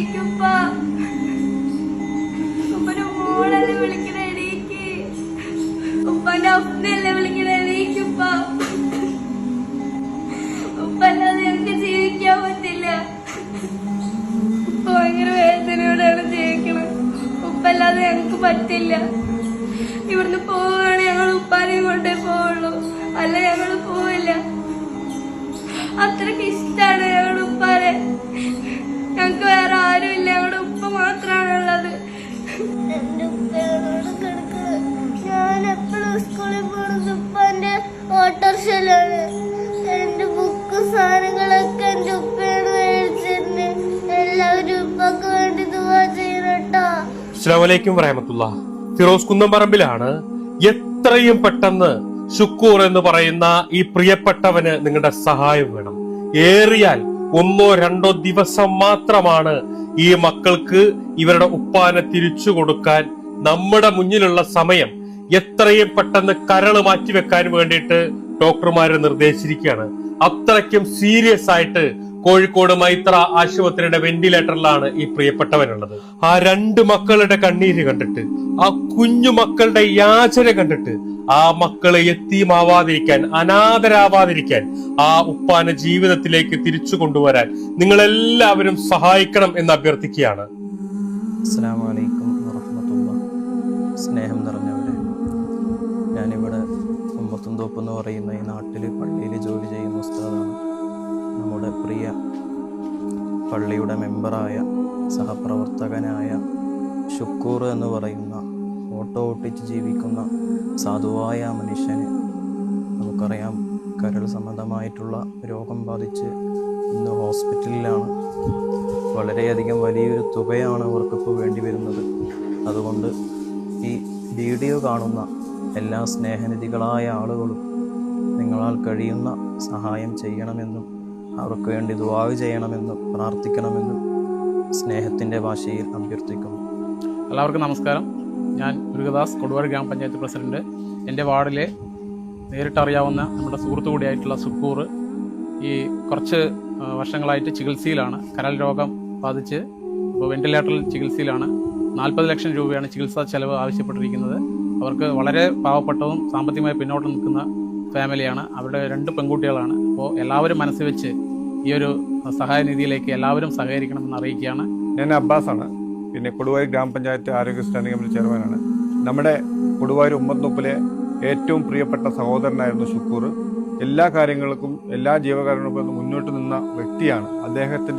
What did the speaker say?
എണീക്കുപ്പ. ഉപ്പനെ മോളല്ലേ വിളിക്കണ, എണീക്ക്. ഉപ്പന്റെ അപ്പനല്ലേ വിളിക്കണ, എണീക്കുപ്പ. ഉപ്പല്ലാതെ ഞങ്ങൾക്ക് ജീവിക്കാൻ പറ്റില്ല. ഉപ്പ ഭയങ്കര വേദനയോടെയാണ് ജീവിക്കണത്. ഉപ്പല്ലാതെ ഞങ്ങൾക്ക് പറ്റില്ല. ഇവിടുന്ന് പോവുകയാണെങ്കിൽ ഞങ്ങൾ ഉപ്പാനെയും കൊണ്ടേ പോവുള്ളൂ, അല്ല ഞങ്ങൾ പോവില്ല. അത്രയ്ക്ക് ഇഷ്ടമാണ് ഞങ്ങളുടെ ഉപ്പാനെ. ഞങ്ങൾക്ക് വേറെ ആരുമില്ല, ഞങ്ങളുടെ ഉപ്പ മാത്രമാണുള്ളത്. എന്റെ ഉപ്പയോട് കിടക്കുന്നത്. ഞാൻ എപ്പോഴും സ്കൂളിൽ പോകുന്നത് ഉപ്പാന്റെ ഓട്ടോറിക്ഷയിലാണ്. എന്റെ ബുക്ക് സാധനങ്ങളൊക്കെ എന്റെ ഉപ്പയാണ് മേടിച്ചിരുന്നത്. എല്ലാവരും ഉപ്പക്ക് വേണ്ടി ദുആ ചെയ്യണട്ടോ. അസ്സലാമു അലൈക്കും വറഹ്മത്തുള്ളാഹ്. ഫിറോസ് കുന്നംപറമ്പിലാണ്. എത്രയും പെട്ടെന്ന് ഷുക്കൂർ എന്ന് പറയുന്ന ഈ പ്രിയപ്പെട്ടവന് നിങ്ങളുടെ സഹായം വേണം. ഏറിയാൽ 1-2 ദിവസം മാത്രമാണ് ഈ മക്കൾക്ക് ഇവരുടെ ഉപ്പാനെ തിരിച്ചു കൊടുക്കാൻ നമ്മുടെ മുന്നിലുള്ള സമയം. എത്രയും പെട്ടെന്ന് കരള് മാറ്റിവെക്കാൻ വേണ്ടിയിട്ട് ഡോക്ടർമാര് നിർദ്ദേശിച്ചിരിക്കുകയാണ്. അത്രയ്ക്കും സീരിയസ് ആയിട്ട് കോഴിക്കോട് മൈത്ര ആശുപത്രിയുടെ വെന്റിലേറ്ററിലാണ് ഈ പ്രിയപ്പെട്ടവനുള്ളത്. ആ 2 മക്കളുടെ കണ്ണീര് കണ്ടിട്ട്, ആ കുഞ്ഞു മക്കളുടെ യാചന കണ്ടിട്ട്, ആ മക്കളെ യത്തീമാവാതിരിക്കാൻ, അനാഥരാവാതിരിക്കാൻ, ആ ഉപ്പാനെ ജീവിതത്തിലേക്ക് തിരിച്ചു കൊണ്ടുവരാൻ നിങ്ങളെല്ലാവരും സഹായിക്കണം എന്ന് അഭ്യർത്ഥിക്കുകയാണ്. അസ്സലാമു അലൈക്കും വറഹ്മത്തുള്ളാഹി. സ്നേഹം നിറഞ്ഞവരെ, ഞാനിവിടെ കുമ്പത്തുംതോപ്പ് എന്ന് പറയുന്ന ഈ നാട്ടിൽ പള്ളിയിൽ ജോലി ചെയ്യുന്ന ഉസ്താദാണ്. നമ്മുടെ പ്രിയ പള്ളിയുടെ മെമ്പറായ സഹപ്രവർത്തകനായ ഷുക്കൂർ എന്ന് പറയുന്ന ഓട്ടോ ഓട്ടിച്ച് ജീവിക്കുന്ന സാധുവായ മനുഷ്യന് നമുക്കറിയാം, കരൾ സംബന്ധമായിട്ടുള്ള രോഗം ബാധിച്ച് ഇന്ന് ഹോസ്പിറ്റലിലാണ്. വളരെയധികം വലിയൊരു തുകയാണ് അവർക്കിപ്പോൾ വേണ്ടി വരുന്നത്. അതുകൊണ്ട് ഈ വീഡിയോ കാണുന്ന എല്ലാ സ്നേഹനിധികളായ ആളുകളും നിങ്ങളാൽ കഴിയുന്ന സഹായം ചെയ്യണമെന്നും അവർക്ക് വേണ്ടി ദുആ ചെയ്യണമെന്നും പ്രാർത്ഥിക്കണമെന്നും സ്നേഹത്തിൻ്റെ ഭാഷയിൽ അഭ്യർത്ഥിക്കുന്നു. എല്ലാവർക്കും നമസ്കാരം. ഞാൻ മുരുകദാസ്, കൊടുവായൂർ ഗ്രാമപഞ്ചായത്ത് പ്രസിഡന്റ്. എൻ്റെ വാർഡിലെ നേരിട്ടറിയാവുന്ന നമ്മുടെ സുഹൃത്തു കൂടിയായിട്ടുള്ള ഷുക്കൂർ ഈ കുറച്ച് വർഷങ്ങളായിട്ട് ചികിത്സയിലാണ്. കരൾ രോഗം ബാധിച്ച് ഇപ്പോൾ വെന്റിലേറ്ററിൽ ചികിത്സയിലാണ്. 40 ലക്ഷം രൂപയാണ് ചികിത്സാ ചെലവ് ആവശ്യപ്പെട്ടിരിക്കുന്നത്. അവർക്ക് വളരെ പാവപ്പെട്ടതും സാമ്പത്തികമായി പിന്നോട്ട് നിൽക്കുന്ന ഫാമിലിയാണ്. അവരുടെ 2 പെൺകുട്ടികളാണ്. അപ്പോൾ എല്ലാവരും മനസ്സ് വെച്ച് ഈ ഒരു സഹായനിധിയിലേക്ക് എല്ലാവരും സഹകരിക്കണമെന്ന് അറിയിക്കുകയാണ്. ഞാൻ അബ്ബാസാണ്. പിന്നെ കൊടുവായൂർ ഗ്രാമപഞ്ചായത്ത് ആരോഗ്യ സ്റ്റാൻഡിംഗ് കമ്മിറ്റി ചെയർമാനാണ്. നമ്മുടെ കൊടുവായൂർ ഉമ്മത്തൊപ്പിലെ ഏറ്റവും പ്രിയപ്പെട്ട സഹോദരനായിരുന്നു ഷുക്കൂർ. എല്ലാ കാര്യങ്ങൾക്കും എല്ലാ ജീവകാരുണ്യങ്ങൾക്കും മുന്നോട്ട് നിന്ന വ്യക്തിയാണ്. അദ്ദേഹത്തിൻ്റെ